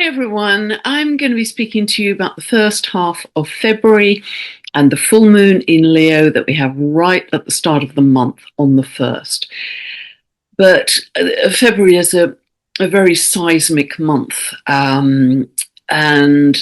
Hey everyone, I'm going to be speaking to you about the first half of February and the full moon in Leo that we have right at the start of the month on the 1st. But February is a very seismic month, and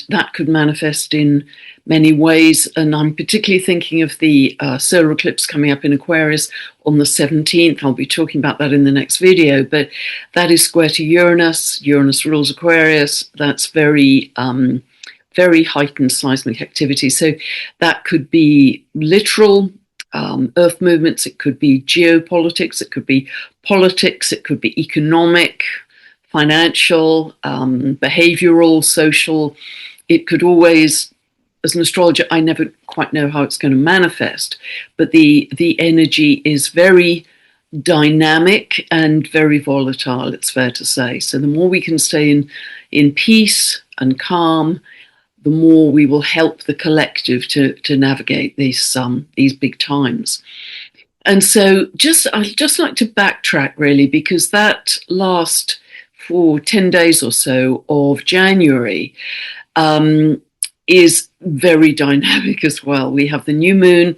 that could manifest in many ways. And I'm particularly thinking of the solar eclipse coming up in Aquarius on the 17th. I'll be talking about that in the next video, but that is square to Uranus. Uranus rules Aquarius. That's very heightened seismic activity. So that could be literal earth movements, it could be geopolitics, it could be politics, it could be economic, financial, behavioral, social. It could always, as an astrologer, I never quite know how it's going to manifest, but the energy is very dynamic and very volatile, it's fair to say. So the more we can stay in peace and calm, the more we will help the collective to navigate these big times. And so I'd just like to backtrack really, because that last for 10 days or so of January is very dynamic as well. We have the new moon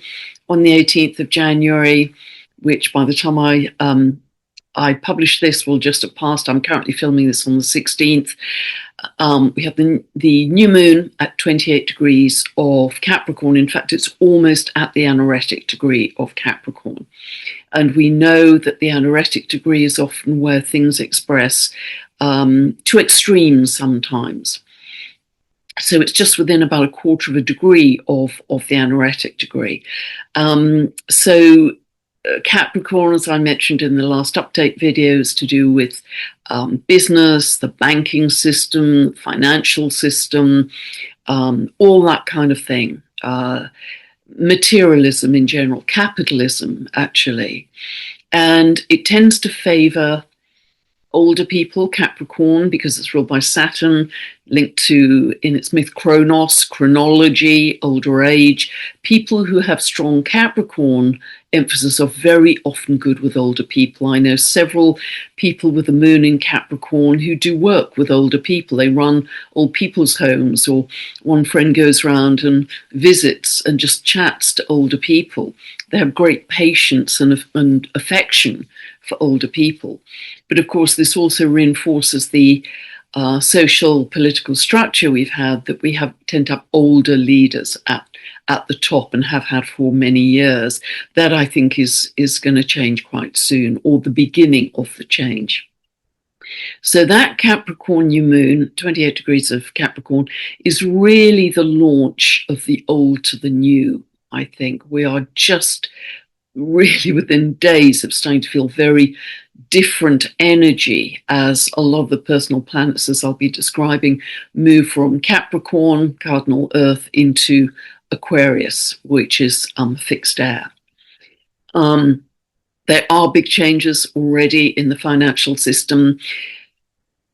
on the 18th of January, which by the time I publish this will just have passed. I'm currently filming this on the 16th. We have the new moon at 28 degrees of Capricorn. In fact, it's almost at the anaretic degree of Capricorn. And we know that the anaretic degree is often where things express to extremes sometimes. So it's just within about a quarter of a degree of the anaretic degree. Capricorn, as I mentioned in the last update video, is to do with business, the banking system, financial system, all that kind of thing. Materialism in general, capitalism actually. And it tends to favor older people, Capricorn, because it's ruled by Saturn, linked to, in its myth, Chronos, chronology, older age. People who have strong Capricorn emphasis are very often good with older people. I know several people with the moon in Capricorn who do work with older people. They run old people's homes, or one friend goes around and visits and just chats to older people. They have great patience and affection for older people. But of course, this also reinforces the social political structure we've had, that we tend to have older leaders at the top and have had for many years. That I think is going to change quite soon, or the beginning of the change. So that Capricorn new moon, 28 degrees of Capricorn, is really the launch of the old to the new. I think we are just really within days of starting to feel very different energy as a lot of the personal planets, as I'll be describing, move from Capricorn, cardinal Earth, into Aquarius, which is fixed air. There are big changes already in the financial system.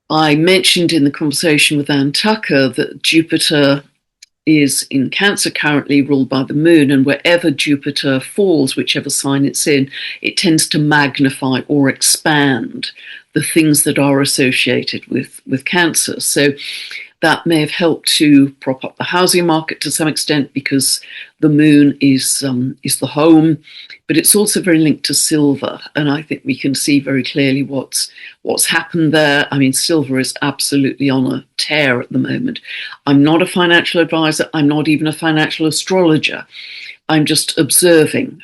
I mentioned in the conversation with Ann Tucker that Jupiter is in Cancer currently, ruled by the moon, and wherever Jupiter falls, whichever sign it's in, it tends to magnify or expand the things that are associated with Cancer. So that may have helped to prop up the housing market to some extent, because the moon is the home, but it's also very linked to silver, and I think we can see very clearly what's happened there. I mean, silver is absolutely on a tear at the moment. I'm not a financial advisor. I'm not even a financial astrologer. I'm just observing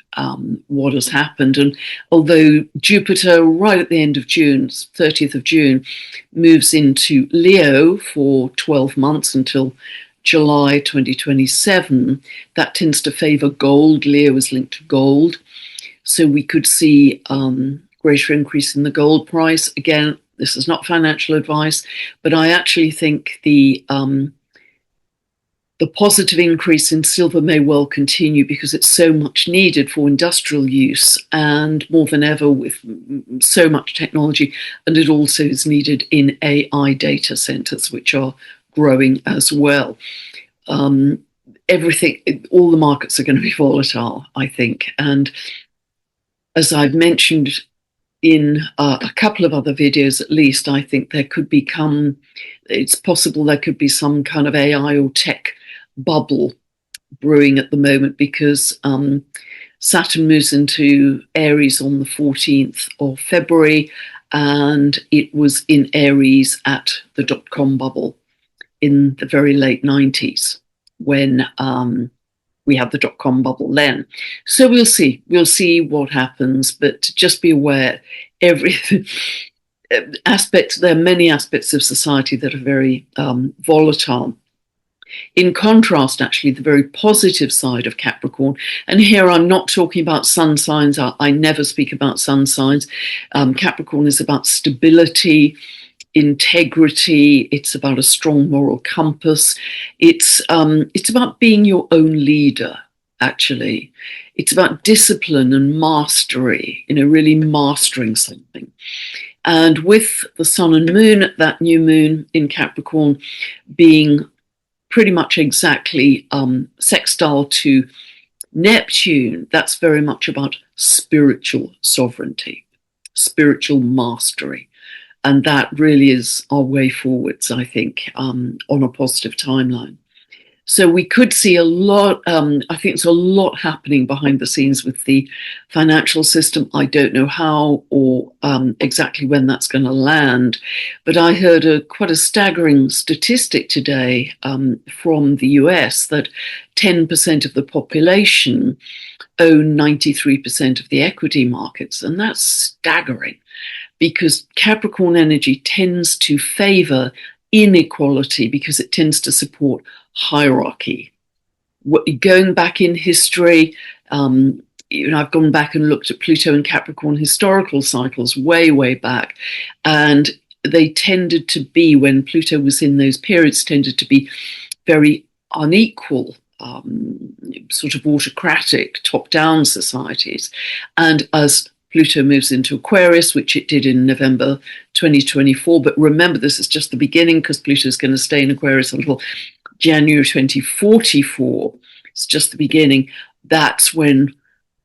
what has happened. And although Jupiter, right at the end of June, 30th of June, moves into Leo for 12 months until July 2027, that tends to favor gold. Leo is linked to gold. So we could see greater increase in the gold price. Again, this is not financial advice, but I actually think the positive increase in silver may well continue, because it's so much needed for industrial use, and more than ever with so much technology. And it also is needed in AI data centers, which are growing as well. Everything, all the markets are going to be volatile, I think. And as I've mentioned in a couple of other videos at least, I think it's possible there could be some kind of AI or tech bubble brewing at the moment, because Saturn moves into Aries on the 14th of February, and it was in Aries at the dot-com bubble in the very late 90s when we had the dot-com bubble then. So we'll see what happens, but just be aware, there are many aspects of society that are very volatile. In contrast, actually, the very positive side of Capricorn, and here I'm not talking about sun signs, I never speak about sun signs. Capricorn is about stability, integrity, it's about a strong moral compass. It's about being your own leader, actually. It's about discipline and mastery, really mastering something. And with the sun and moon, that new moon in Capricorn being pretty much exactly sextile to Neptune, that's very much about spiritual sovereignty, spiritual mastery. And that really is our way forwards, I think, on a positive timeline. So we could see a lot, I think there's a lot happening behind the scenes with the financial system. I don't know how or exactly when that's going to land, but I heard quite a staggering statistic today from the US that 10% of the population own 93% of the equity markets, and that's staggering, because Capricorn energy tends to favor inequality because it tends to support hierarchy. Going back in history, I've gone back and looked at Pluto and Capricorn historical cycles way back, and they tended to be, when Pluto was in those periods, tended to be very unequal, sort of autocratic, top-down societies. And as Pluto moves into Aquarius, which it did in November 2024. But remember, this is just the beginning, because Pluto is going to stay in Aquarius until January 2044. It's just the beginning. That's when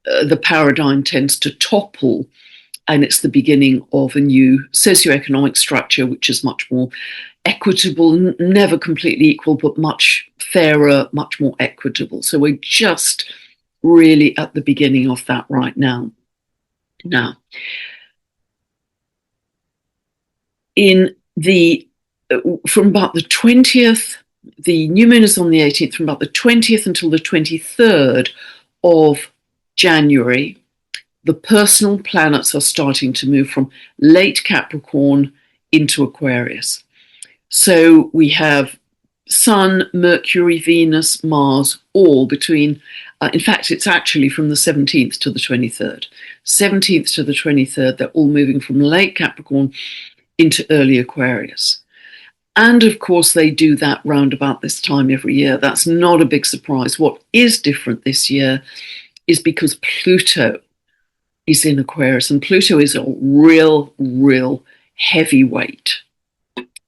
the paradigm tends to topple, and it's the beginning of a new socioeconomic structure, which is much more equitable, never completely equal, but much fairer, much more equitable. So we're just really at the beginning of that right now. Now, from about the 20th, the new moon is on the 18th, from about the 20th until the 23rd of January, the personal planets are starting to move from late Capricorn into Aquarius. So we have Sun, Mercury, Venus, Mars, all between, in fact, it's actually from the 17th to the 23rd. 17th to the 23rd, they're all moving from late Capricorn into early Aquarius. And of course, they do that round about this time every year. That's not a big surprise. What is different this year is because Pluto is in Aquarius, and Pluto is a real heavyweight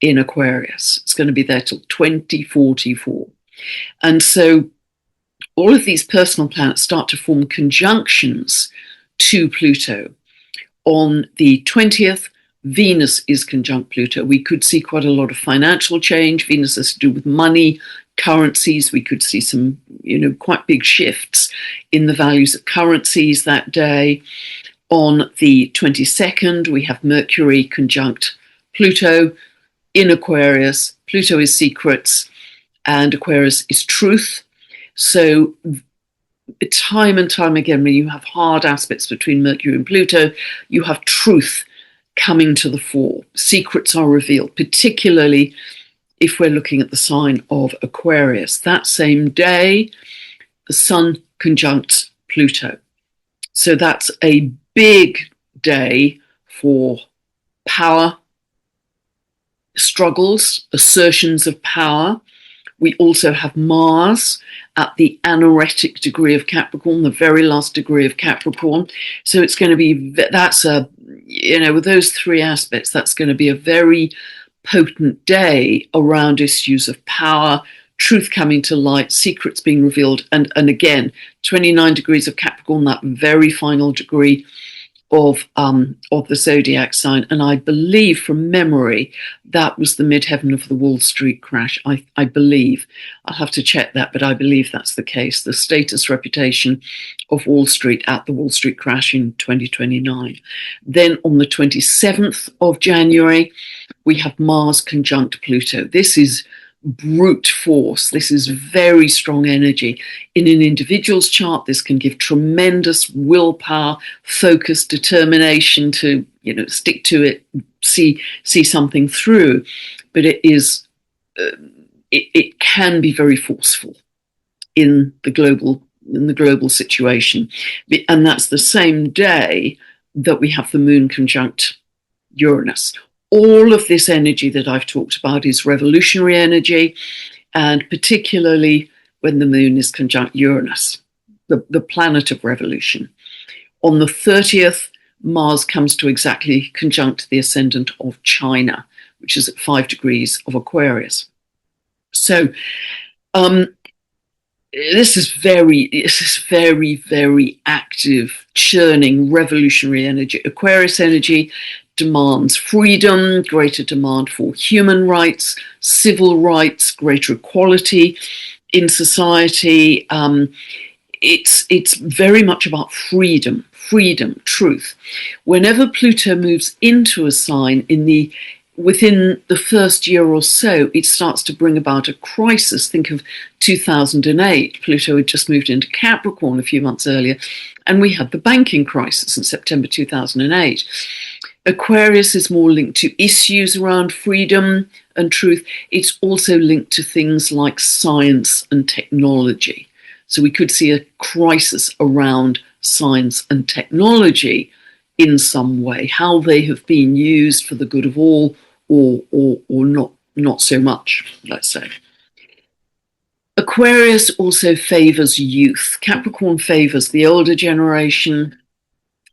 in Aquarius. It's going to be there till 2044. And so all of these personal planets start to form conjunctions to Pluto. On the 20th, Venus is conjunct Pluto. We could see quite a lot of financial change. Venus has to do with money, currencies. We could see some, quite big shifts in the values of currencies that day. On the 22nd, we have Mercury conjunct Pluto in Aquarius. Pluto is secrets and Aquarius is truth. So time and time again, when you have hard aspects between Mercury and Pluto, you have truth coming to the fore. Secrets are revealed, particularly if we're looking at the sign of Aquarius. That same day, the Sun conjuncts Pluto. So that's a big day for power struggles, assertions of power. We also have Mars at the anaretic degree of Capricorn, the very last degree of Capricorn. So it's going to be, with those three aspects, that's going to be a very potent day around issues of power, truth coming to light, secrets being revealed. And again, 29 degrees of Capricorn, that very final degree of the zodiac sign, and I believe from memory that was the midheaven of the Wall Street crash. I believe, I'll have to check that, but I believe that's the case. The status reputation of Wall Street at the Wall Street crash in 2029. Then on the 27th of January, we have Mars conjunct Pluto. This is brute force. This is very strong energy. In an individual's chart, this can give tremendous willpower, focus, determination to, stick to it, see something through. But it can be very forceful in the global situation. And that's the same day that we have the moon conjunct Uranus. All of this energy that I've talked about is revolutionary energy, and particularly when the moon is conjunct Uranus, the planet of revolution. On the 30th, Mars comes to exactly conjunct the ascendant of China, which is at 5 degrees of Aquarius. So this is very, very active, churning, revolutionary energy. Aquarius energy demands freedom, greater demand for human rights, civil rights, greater equality in society. It's very much about freedom, truth. Whenever Pluto moves into a sign within the first year or so, it starts to bring about a crisis. Think of 2008. Pluto had just moved into Capricorn a few months earlier, and we had the banking crisis in September 2008. Aquarius is more linked to issues around freedom and truth. It's also linked to things like science and technology. So we could see a crisis around science and technology in some way, how they have been used for the good of all or not so much, let's say. Aquarius also favors youth. Capricorn favors the older generation.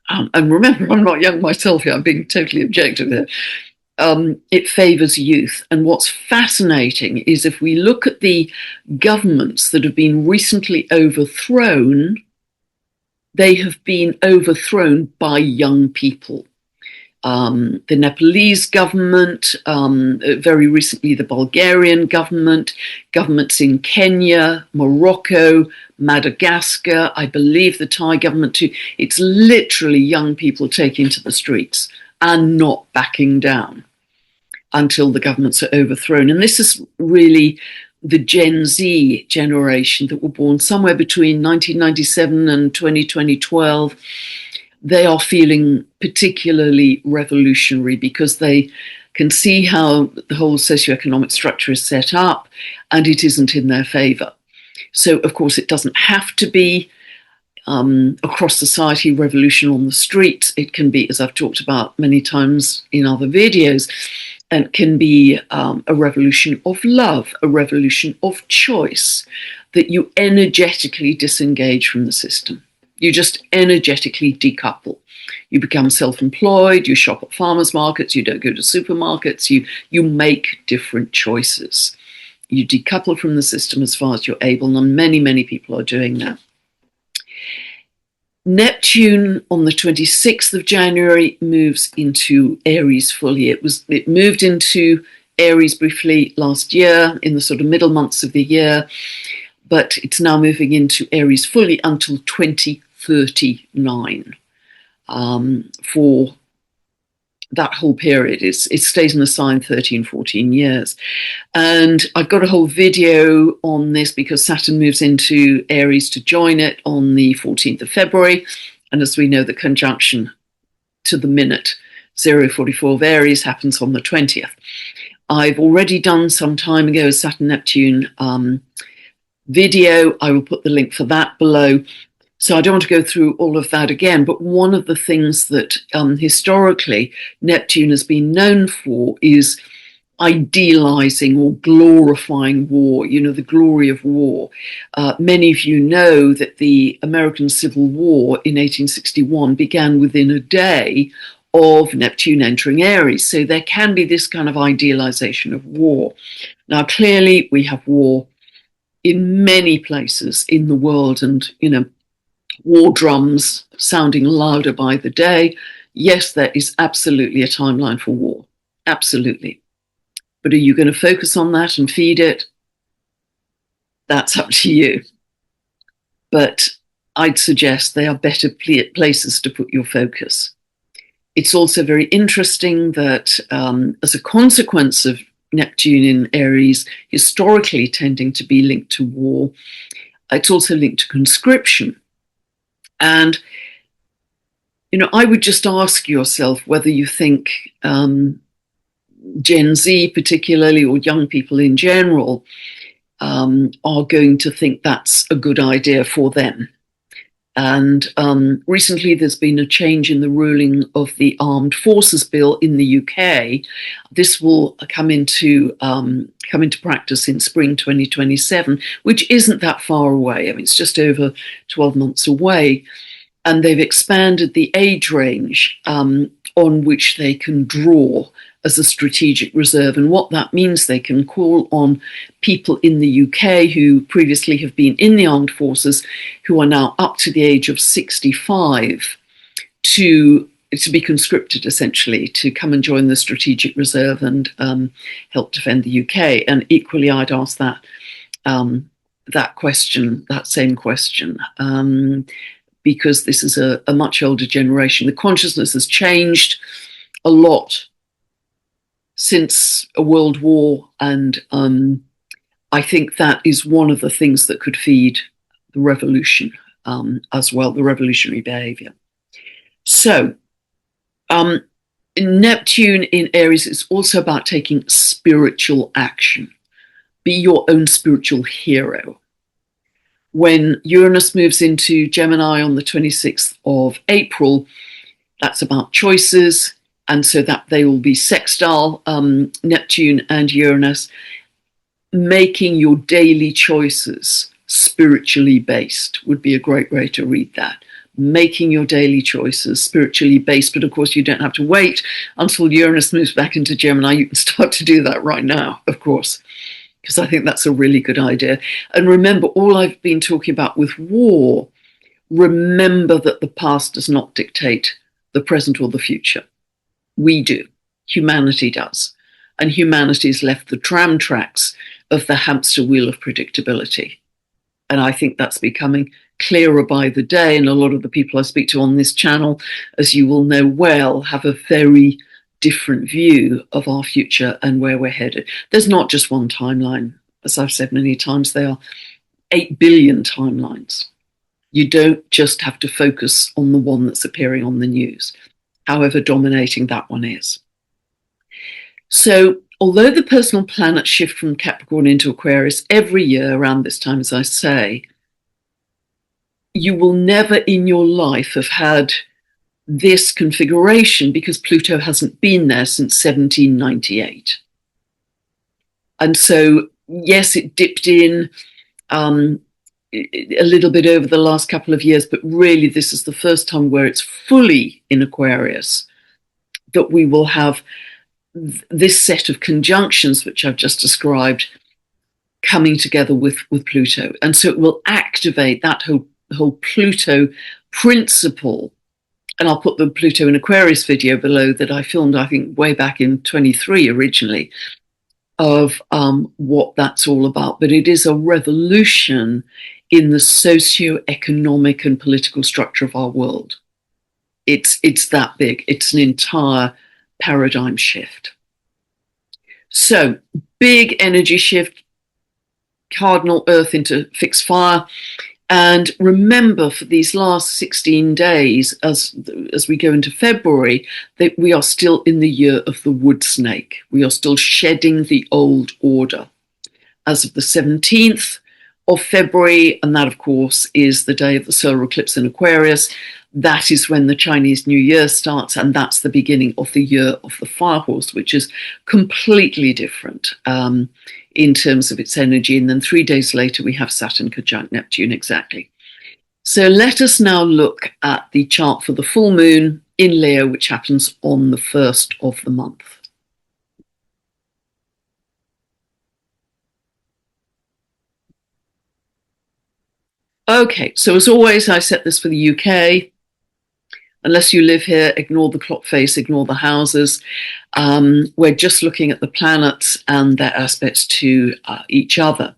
And remember, I'm not young myself here, I'm being totally objective here. It favors youth. And what's fascinating is if we look at the governments that have been recently overthrown, they have been overthrown by young people. The Nepalese government, very recently the Bulgarian government, governments in Kenya, Morocco, Madagascar, I believe the Thai government too. It's literally young people taking to the streets and not backing down until the governments are overthrown. And this is really the Gen Z generation that were born somewhere between 1997 and 2012. They are feeling particularly revolutionary because they can see how the whole socioeconomic structure is set up and it isn't in their favour. So, of course, it doesn't have to be across society revolution on the streets. It can be, as I've talked about many times in other videos, and it can be a revolution of love, a revolution of choice, that you energetically disengage from the system. You just energetically decouple. You become self-employed, you shop at farmers markets, you don't go to supermarkets, you make different choices. You decouple from the system as far as you're able, and many people are doing that. Neptune on the 26th of January moves into Aries fully. It moved into Aries briefly last year in the sort of middle months of the year, but it's now moving into Aries fully until 2039. For that whole period, it stays in the sign 13, 14 years. And I've got a whole video on this because Saturn moves into Aries to join it on the 14th of February. And as we know, the conjunction to the minute 044 of Aries happens on the 20th. I've already done some time ago a Saturn-Neptune video. I will put the link for that below. So I don't want to go through all of that again, but one of the things that historically Neptune has been known for is idealizing or glorifying war, the glory of war. Many of you know that the American Civil War in 1861 began within a day of Neptune entering Aries. So there can be this kind of idealization of war. Now, clearly we have war in many places in the world, and, war drums sounding louder by the day. Yes, there is absolutely a timeline for war. Absolutely. But are you going to focus on that and feed it? That's up to you. But I'd suggest they are better places to put your focus. It's also very interesting that as a consequence of Neptune in Aries historically tending to be linked to war, it's also linked to conscription. And, I would just ask yourself whether you think Gen Z particularly, or young people in general, are going to think that's a good idea for them. And recently there's been a change in the ruling of the Armed Forces Bill in the UK. This will come into practice in spring 2027, which isn't that far away. I mean, it's just over 12 months away. And they've expanded the age range on which they can draw as a strategic reserve. And what that means, they can call on people in the UK who previously have been in the armed forces, who are now up to the age of 65, to be conscripted, essentially, to come and join the strategic reserve and help defend the UK. And equally, I'd ask that same question. Because this is a much older generation. The consciousness has changed a lot since a world war, and I think that is one of the things that could feed the revolution as well, the revolutionary behavior. So Neptune in Aries is also about taking spiritual action. Be your own spiritual hero. When Uranus moves into Gemini on the 26th of April, that's about choices. And so that they will be sextile, Neptune and Uranus, making your daily choices spiritually based would be a great way to read that. Making your daily choices spiritually based. But of course, you don't have to wait until Uranus moves back into Gemini. You can start to do that right now, of course, because I think that's a really good idea. And remember, all I've been talking about with war, remember that the past does not dictate the present or the future. We do. Humanity does. And humanity has left the tram tracks of the hamster wheel of predictability. And I think that's becoming clearer by the day. And a lot of the people I speak to on this channel, as you will know well, have a very different view of our future and where we're headed. There's not just one timeline. As I've said many times, there are 8 billion timelines. You don't just have to focus on the one that's appearing on the news, however dominating that one is. So although the personal planets shift from Capricorn into Aquarius every year around this time, as I say, you will never in your life have had this configuration because Pluto hasn't been there since 1798. And so, yes, it dipped in a little bit over the last couple of years, but really this is the first time where it's fully in Aquarius that we will have this set of conjunctions, which I've just described, coming together with Pluto. And so it will activate that whole Pluto principle. And I'll put the Pluto in Aquarius video below that I filmed, I think, way back in 23 originally, of what that's all about. But it is a revolution in the socio-economic and political structure of our world. It's that big. It's an entire paradigm shift. So, big energy shift, cardinal Earth into fixed fire. And remember, for these last 16 days, as we go into February, that we are still in the year of the wood snake. We are still shedding the old order. As of the 17th of February, and that, of course, is the day of the solar eclipse in Aquarius, that is when the Chinese New Year starts, and that's the beginning of the year of the fire horse, which is completely different in terms of its energy. And then 3 days later, we have Saturn conjunct Neptune exactly. So let us now look at the chart for the full moon in Leo, which happens on the 1st of the month. Okay, so as always, I set this for the UK. Unless you live here, ignore the clock face, ignore the houses. We're just looking at the planets and their aspects to each other.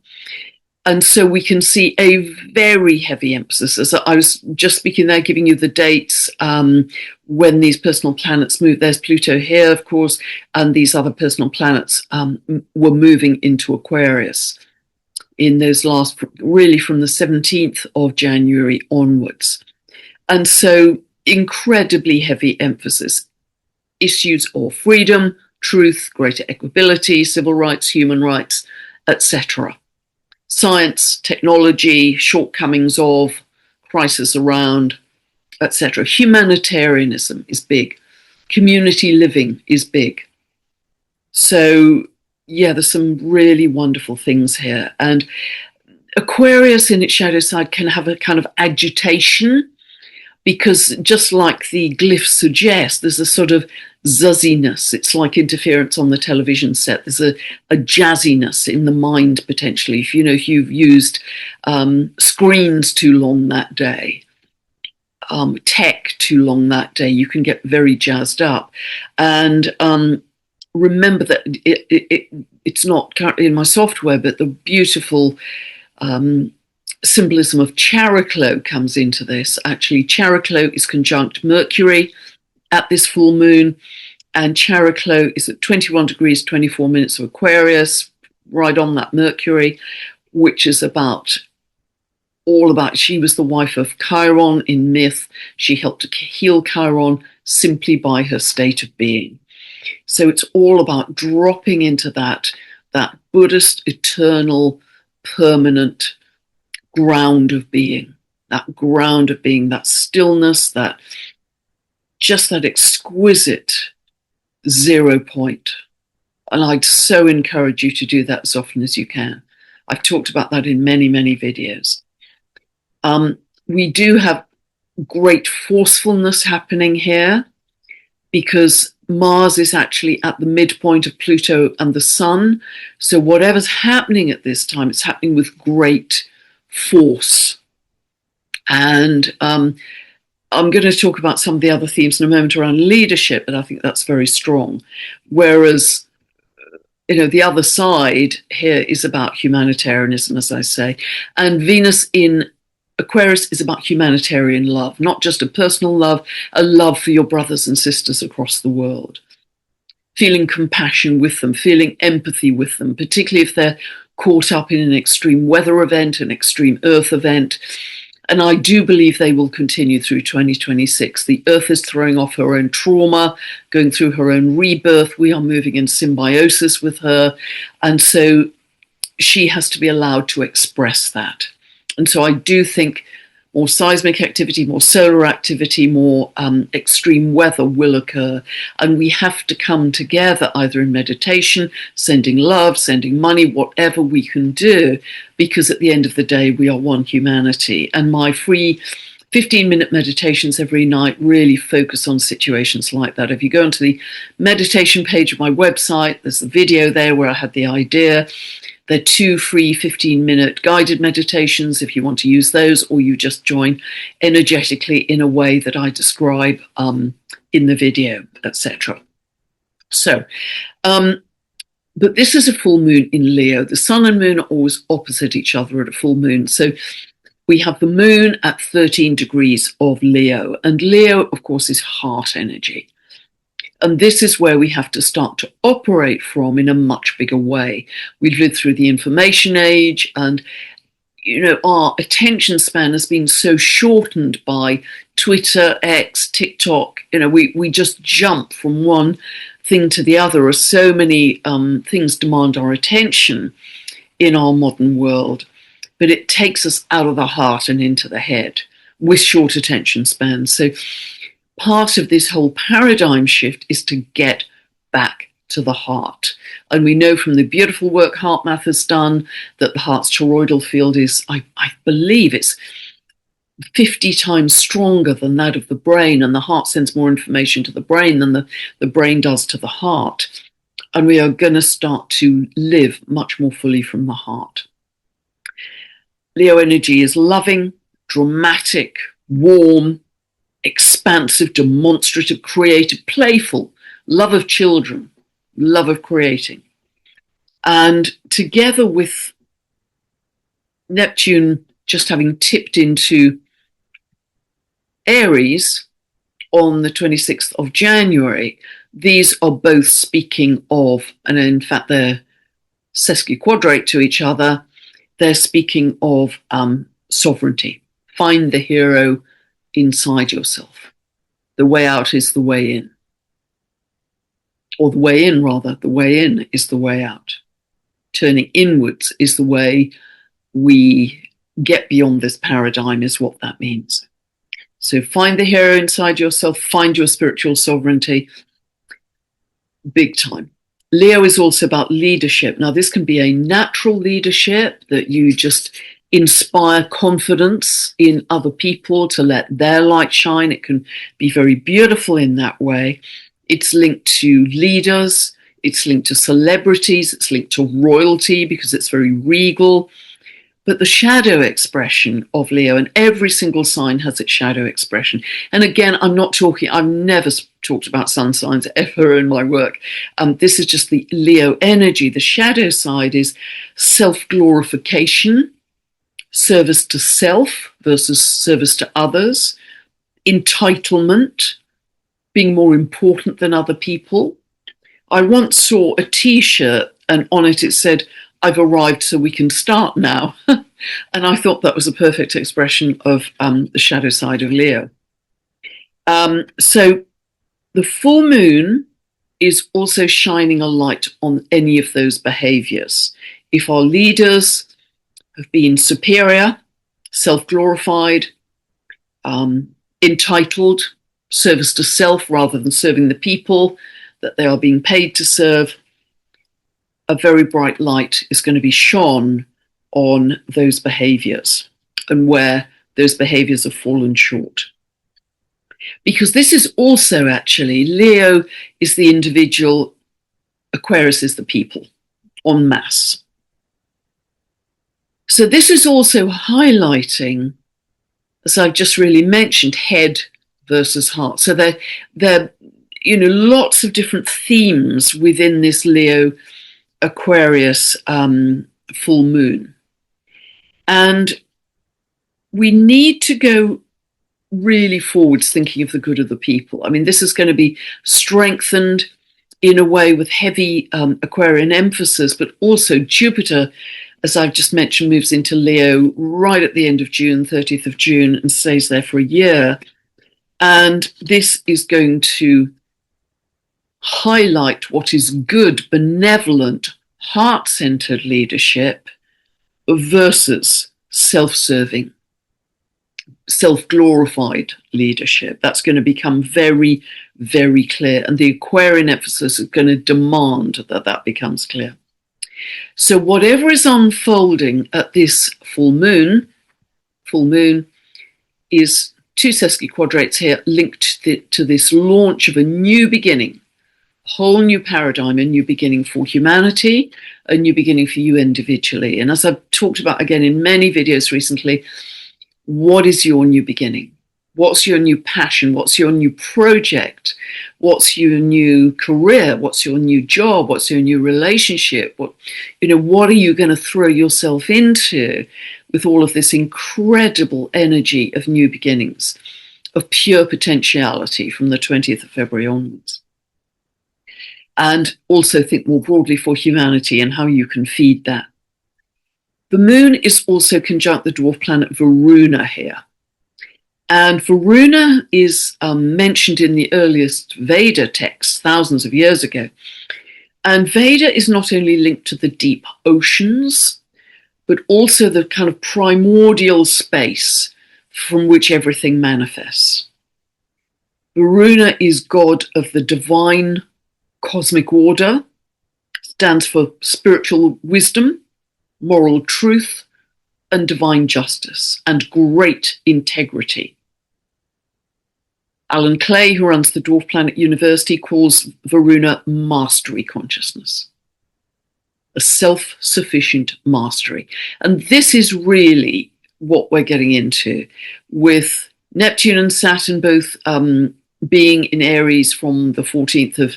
And so we can see a very heavy emphasis. As I was just speaking there, giving you the dates when these personal planets move. There's Pluto here, of course, and these other personal planets were moving into Aquarius in those last, really from the 17th of January onwards. And so incredibly heavy emphasis. Issues of freedom, truth, greater equability, civil rights, human rights, etc. Science, technology, shortcomings of, crisis around, etc. Humanitarianism is big. Community living is big. So, yeah, there's some really wonderful things here. And Aquarius in its shadow side can have a kind of agitation, because just like the glyphs suggest, there's a sort of zuzziness. It's like interference on the television set. There's a jazziness in the mind, potentially. If you've used screens too long that day, tech too long that day, you can get very jazzed up. And remember that it's not currently in my software, but the beautiful symbolism of Chariklo comes into this. Actually, Chariklo is conjunct Mercury at this full moon, and Chariklo is at 21 degrees 24 minutes of Aquarius, right on that Mercury, which is all about, she was the wife of Chiron in myth. She helped to heal Chiron simply by her state of being. So it's all about dropping into that Buddhist, eternal, permanent ground of being, that stillness, that exquisite 0 point. And I'd so encourage you to do that as often as you can. I've talked about that in many, many videos. We do have great forcefulness happening here, because Mars is actually at the midpoint of Pluto and the Sun. So whatever's happening at this time, it's happening with great force. And I'm going to talk about some of the other themes in a moment around leadership, but I think that's very strong. Whereas, the other side here is about humanitarianism, as I say. And Venus in Aquarius is about humanitarian love, not just a personal love, a love for your brothers and sisters across the world. Feeling compassion with them, feeling empathy with them, particularly if they're caught up in an extreme weather event, an extreme earth event. And I do believe they will continue through 2026. The earth is throwing off her own trauma, going through her own rebirth. We are moving in symbiosis with her. And so she has to be allowed to express that. And so I do think more seismic activity, more solar activity, more extreme weather will occur. And we have to come together either in meditation, sending love, sending money, whatever we can do, because at the end of the day, we are one humanity. And my free 15-minute meditations every night really focus on situations like that. If you go onto the meditation page of my website, there's a video there where I had the idea. They're 2 free 15-minute guided meditations if you want to use those, or you just join energetically in a way that I describe in the video, etc. So, but this is a full moon in Leo. The sun and moon are always opposite each other at a full moon. So we have the moon at 13 degrees of Leo. And Leo, of course, is heart energy. And this is where we have to start to operate from in a much bigger way. We've lived through the information age, and our attention span has been so shortened by Twitter, X, TikTok. We just jump from one thing to the other, as so many things demand our attention in our modern world. But it takes us out of the heart and into the head with short attention spans. So part of this whole paradigm shift is to get back to the heart. And we know from the beautiful work HeartMath has done that the heart's toroidal field is, I believe it's 50 times stronger than that of the brain, and the heart sends more information to the brain than the brain does to the heart. And we are going to start to live much more fully from the heart. Leo energy is loving, dramatic, warm, expansive, demonstrative, creative, playful, love of children, love of creating. And together with Neptune just having tipped into Aries on the 26th of January, these are both speaking of, and in fact they're sesquiquadrate to each other, they're speaking of sovereignty. Find the hero inside yourself. The way out is the way in. Or the way in, rather. The way in is the way out. Turning inwards is the way we get beyond this paradigm, is what that means. So find the hero inside yourself, find your spiritual sovereignty, big time. Leo is also about leadership. Now, this can be a natural leadership that you just inspire confidence in other people to let their light shine. It can be very beautiful in that way. It's linked to leaders, it's linked to celebrities, it's linked to royalty because it's very regal. But the shadow expression of Leo, and every single sign has its shadow expression. And again, I've never talked about sun signs ever in my work. This is just the Leo energy. The shadow side is self-glorification, service to self versus service to others, entitlement, being more important than other people. I once saw a T-shirt and on it said, "I've arrived so we can start now." And I thought that was a perfect expression of the shadow side of Leo. So the full moon is also shining a light on any of those behaviors. If our leaders have been superior, self-glorified, entitled, service to self rather than serving the people that they are being paid to serve, a very bright light is going to be shone on those behaviors and where those behaviors have fallen short. Because this is also actually, Leo is the individual, Aquarius is the people, en masse. So this is also highlighting, as I've just really mentioned, head versus heart. So there are lots of different themes within this Leo Aquarius full moon. And we need to go really forwards thinking of the good of the people. I mean, this is going to be strengthened in a way with heavy Aquarian emphasis, but also Jupiter, as I've just mentioned, moves into Leo right at the end of June, 30th of June, and stays there for a year. And this is going to highlight what is good, benevolent, heart-centered leadership versus self-serving, self-glorified leadership. That's going to become very, very clear. And the Aquarian emphasis is going to demand that that becomes clear. So whatever is unfolding at this full moon is two sesquiquadrates here linked to this launch of a new beginning, a whole new paradigm, a new beginning for humanity, a new beginning for you individually. And as I've talked about again in many videos recently, what is your new beginning? What's your new passion? What's your new project? What's your new career? What's your new job? What's your new relationship? What are you going to throw yourself into with all of this incredible energy of new beginnings, of pure potentiality from the 20th of February onwards? And also think more broadly for humanity and how you can feed that. The moon is also conjunct the dwarf planet Varuna here. And Varuna is mentioned in the earliest Veda texts thousands of years ago. And Veda is not only linked to the deep oceans, but also the kind of primordial space from which everything manifests. Varuna is god of the divine cosmic order, stands for spiritual wisdom, moral truth, and divine justice, and great integrity. Alan Clay, who runs the Dwarf Planet University, calls Varuna mastery consciousness, a self-sufficient mastery. And this is really what we're getting into, with Neptune and Saturn both being in Aries from the 14th of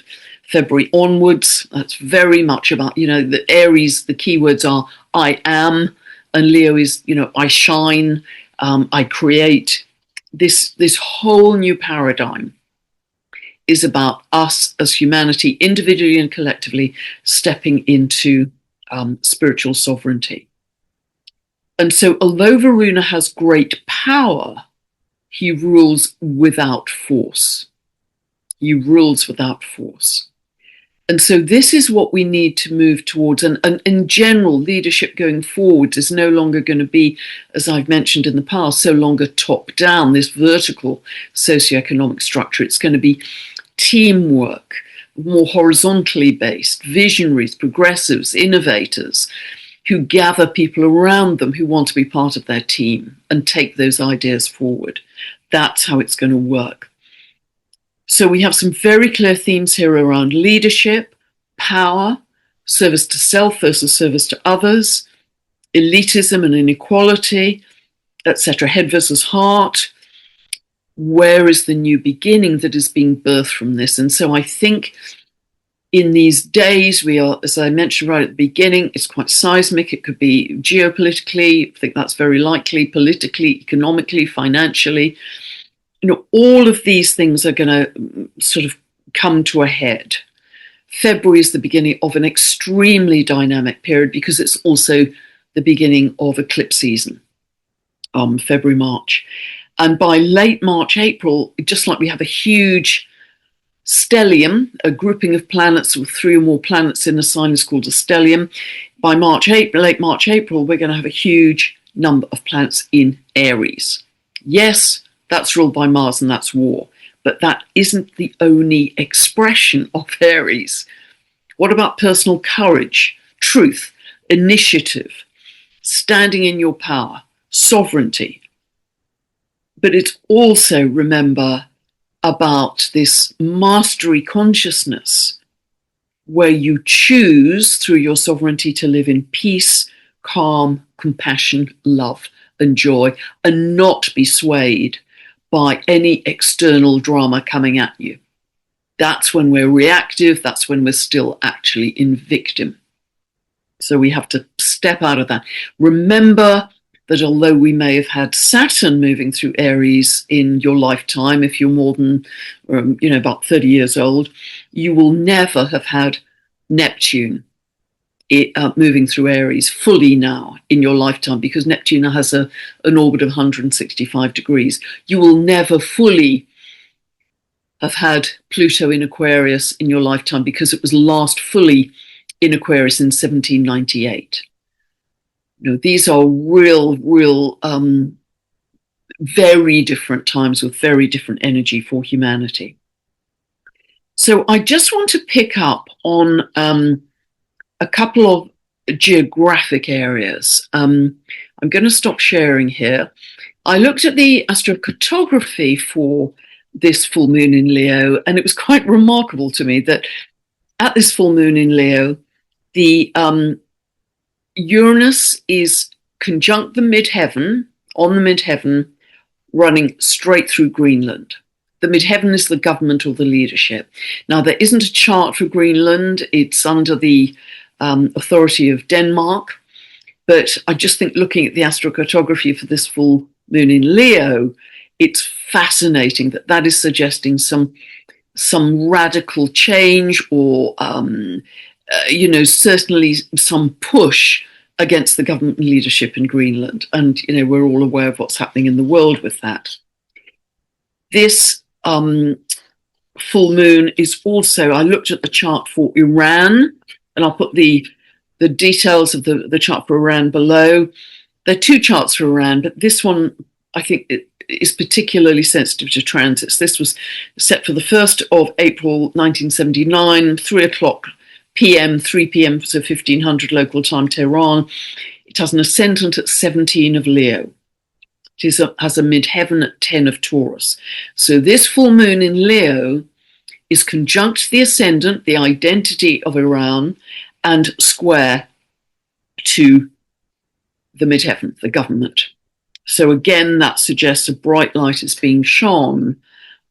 February onwards. That's very much about, the Aries, the keywords are I am, and Leo is, I shine, I create. This whole new paradigm is about us as humanity, individually and collectively, stepping into spiritual sovereignty. And so, although Varuna has great power, he rules without force. He rules without force. And so this is what we need to move towards. And in general, leadership going forward is no longer going to be, as I've mentioned in the past, so longer top down, this vertical socioeconomic structure. It's going to be teamwork, more horizontally based, visionaries, progressives, innovators, who gather people around them who want to be part of their team and take those ideas forward. That's how it's going to work. So we have some very clear themes here around leadership, power, service to self versus service to others, elitism and inequality, etc., head versus heart. Where is the new beginning that is being birthed from this? And so I think in these days, we are, as I mentioned right at the beginning, it's quite seismic. It could be geopolitically, I think that's very likely, politically, economically, financially. All of these things are going to sort of come to a head. February is the beginning of an extremely dynamic period because it's also the beginning of eclipse season, February, March. And by late March, April, just like we have a huge stellium, a grouping of planets with 3 or more planets in a sign is called a stellium. By late March, April, we're going to have a huge number of planets in Aries. Yes, that's ruled by Mars and that's war, but that isn't the only expression of Aries. What about personal courage, truth, initiative, standing in your power, sovereignty? But it's also, remember, about this mastery consciousness where you choose through your sovereignty to live in peace, calm, compassion, love, and joy, and not be swayed by any external drama coming at you. That's when we're reactive. That's when we're still actually in victim. So we have to step out of that. Remember that although we may have had Saturn moving through Aries in your lifetime, if you're more than, about 30 years old, you will never have had Neptune moving through Aries fully now in your lifetime, because Neptune has an orbit of 165 degrees. You will never fully have had Pluto in Aquarius in your lifetime because it was last fully in Aquarius in 1798. These are real, very different times with very different energy for humanity. So I just want to pick up on a couple of geographic areas. I'm going to stop sharing here. I looked at the astrocartography for this full moon in Leo, and it was quite remarkable to me that at this full moon in Leo, the Uranus is conjunct the midheaven, on the midheaven, running straight through Greenland. The midheaven is the government or the leadership. Now, there isn't a chart for Greenland. It's under the authority of Denmark. But I just think looking at the astrocartography for this full moon in Leo, it's fascinating that that is suggesting some radical change or certainly some push against the government and leadership in Greenland. And, we're all aware of what's happening in the world with that. This full moon is also, I looked at the chart for Iran, and I'll put the details of the chart for Iran below. There are 2 charts for Iran, but this one, I think, is particularly sensitive to transits. This was set for the 1st of April 1979, 3 o'clock p.m., 3 p.m., so 1500 local time, Tehran. It has an ascendant at 17 of Leo. It has a midheaven at 10 of Taurus. So this full moon in Leo is conjunct the ascendant, the identity of Iran, and square to the midheaven, the government. So again, that suggests a bright light is being shone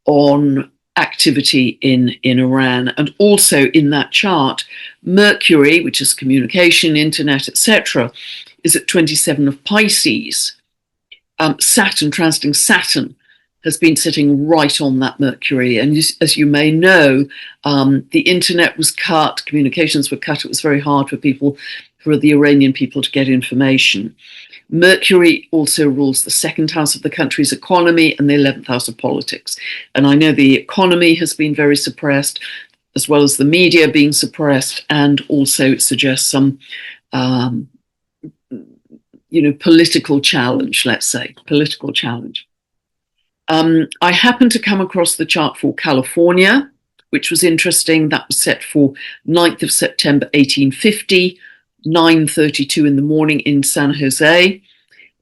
on activity in Iran. And also in that chart, Mercury, which is communication, internet, etc., is at 27 of Pisces. Saturn, transiting Saturn, has been sitting right on that Mercury. And as you may know, the internet was cut, communications were cut. It was very hard for the Iranian people to get information. Mercury also rules the second house of the country's economy and the 11th house of politics. And I know the economy has been very suppressed, as well as the media being suppressed, and also it suggests some, political challenge, let's say, political challenge. I happened to come across the chart for California, which was interesting. That was set for 9th of September, 1850. 9:32 in the morning in San Jose.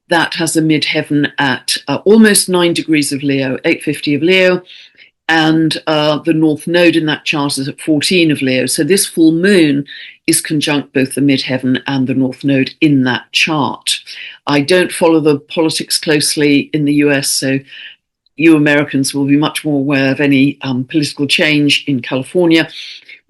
That has a midheaven at almost 9 degrees of Leo, 850 of Leo, and the North Node in that chart is at 14 of Leo. So this full moon is conjunct both the midheaven and the North Node in that chart. I don't follow the politics closely in the US, so you Americans will be much more aware of any political change in California.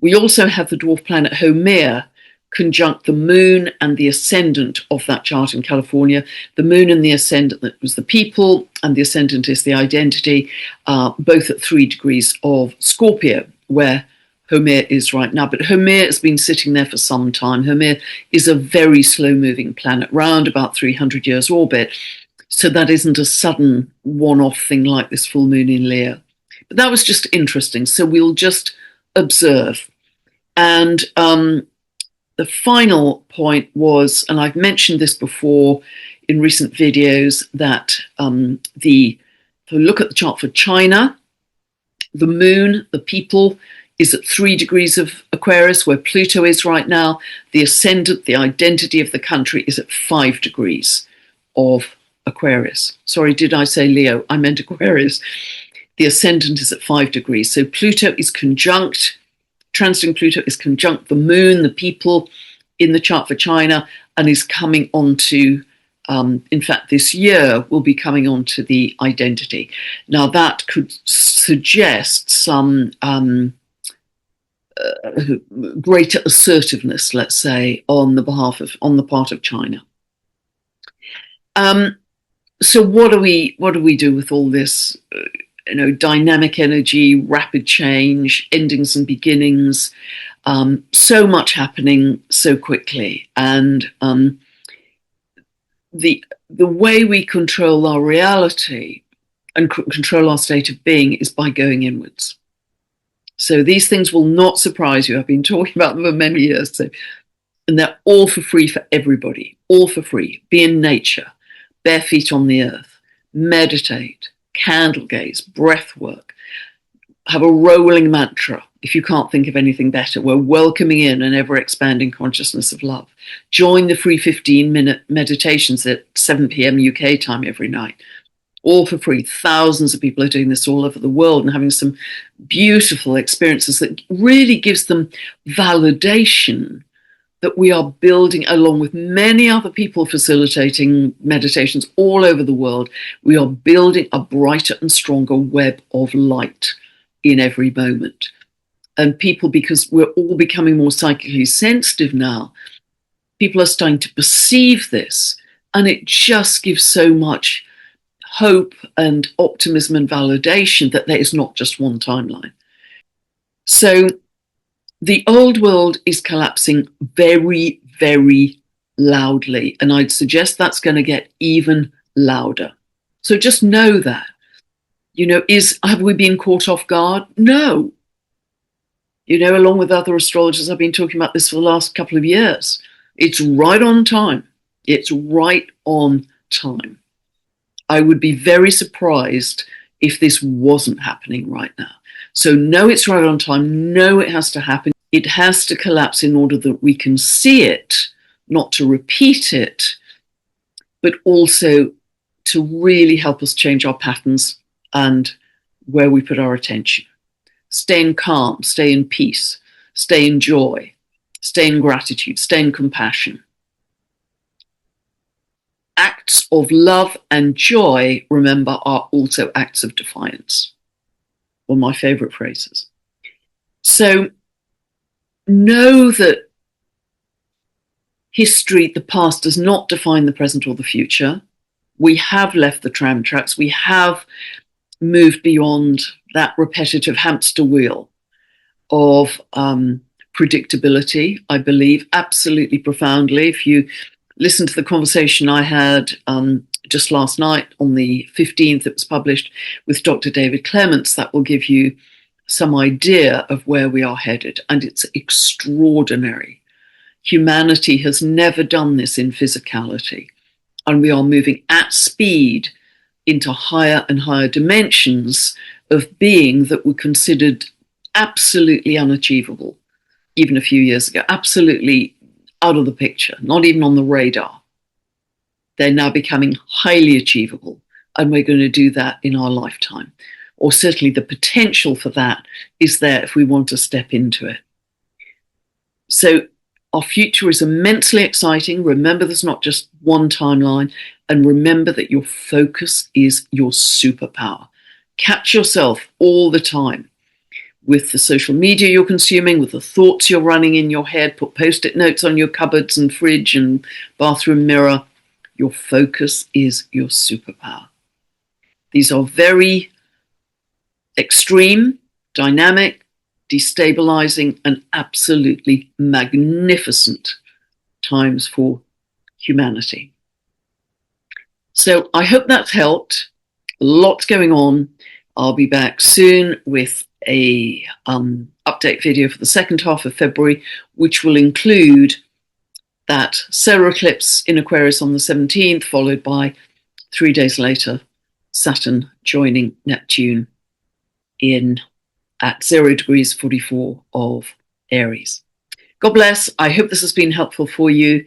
We also have the dwarf planet Haumea conjunct the moon and the ascendant of that chart in California. The moon and the ascendant, that was the people, and the ascendant is the identity, both at 3 degrees of Scorpio, where Haumea is right now. But Haumea has been sitting there for some time. Haumea is a very slow-moving planet, round about 300 years orbit. So that isn't a sudden one-off thing like this full moon in Leo. But that was just interesting. So we'll just observe. And the final point was, and I've mentioned this before in recent videos, that if you look at the chart for China, the moon, the people, is at 3 degrees of Aquarius, where Pluto is right now. The ascendant, the identity of the country, is at 5 degrees of Aquarius. Sorry, did I say Leo? I meant Aquarius. The ascendant is at 5 degrees. So Pluto is conjunct, transiting Pluto is conjunct the moon, the people in the chart for China, and is coming on to, in fact, this year will be coming on to the identity. Now that could suggest some greater assertiveness, let's say, on the part of China. So what do we do with all this, dynamic energy, rapid change, endings and beginnings, so much happening so quickly, and the way we control our reality and control our state of being is by going inwards. So these things will not surprise you. I've been talking about them for many years, and they're all for free for everybody, all for free. Be in nature, bare feet on the earth, meditate, candle gaze, breath work, have a rolling mantra. If you can't think of anything better, we're welcoming in an ever-expanding consciousness of love. Join the free 15-minute meditations at 7 p.m. UK time every night, all for free. Thousands of people are doing this all over the world and having some beautiful experiences that really gives them validation that we are building, along with many other people facilitating meditations all over the world, we are building a brighter and stronger web of light in every moment. And people, because we're all becoming more psychically sensitive now, people are starting to perceive this, and it just gives so much hope and optimism and validation that there is not just one timeline. So the old world is collapsing very, very loudly, and I'd suggest that's going to get even louder. So just know that. Have we been caught off guard? No. Along with other astrologers, I've been talking about this for the last couple of years. It's right on time. It's right on time. I would be very surprised if this wasn't happening right now. So no, it's right on time. No, it has to happen. It has to collapse in order that we can see it, not to repeat it, but also to really help us change our patterns and where we put our attention. Stay in calm, stay in peace, stay in joy, stay in gratitude, stay in compassion. acts of love and joy, remember, are also acts of defiance. One of my favorite phrases. So know that history, the past, does not define the present or the future. We have left the tram tracks. We have moved beyond that repetitive hamster wheel of predictability, I believe, absolutely profoundly. If you listen to the conversation I had just last night on the 15th, it was published with Dr. David Clements, that will give you some idea of where we are headed. And it's extraordinary. Humanity has never done this in physicality. And we are moving at speed into higher and higher dimensions of being that were considered absolutely unachievable even a few years ago, absolutely out of the picture, not even on the radar. They're now becoming highly achievable, and we're going to do that in our lifetime. Or certainly the potential for that is there if we want to step into it. So our future is immensely exciting. Remember, there's not just one timeline, and remember that your focus is your superpower. Catch yourself all the time with the social media you're consuming, with the thoughts you're running in your head. Put post-it notes on your cupboards and fridge and bathroom mirror. Your focus is your superpower. These are very extreme, dynamic, destabilizing, and absolutely magnificent times for humanity. So I hope that's helped. Lots going on. I'll be back soon with a update video for the second half of February, which will include that solar eclipse in Aquarius on the 17th, followed by 3 days later, Saturn joining Neptune in at 0 degrees 44 of Aries. God bless. I hope this has been helpful for you.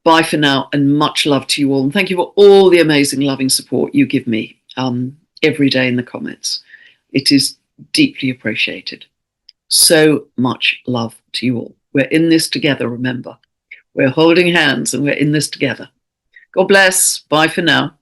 Bye for now, and much love to you all. And thank you for all the amazing, loving support you give me every day in the comments. It is deeply appreciated. So much love to you all. We're in this together, remember. We're holding hands and we're in this together. God bless. Bye for now.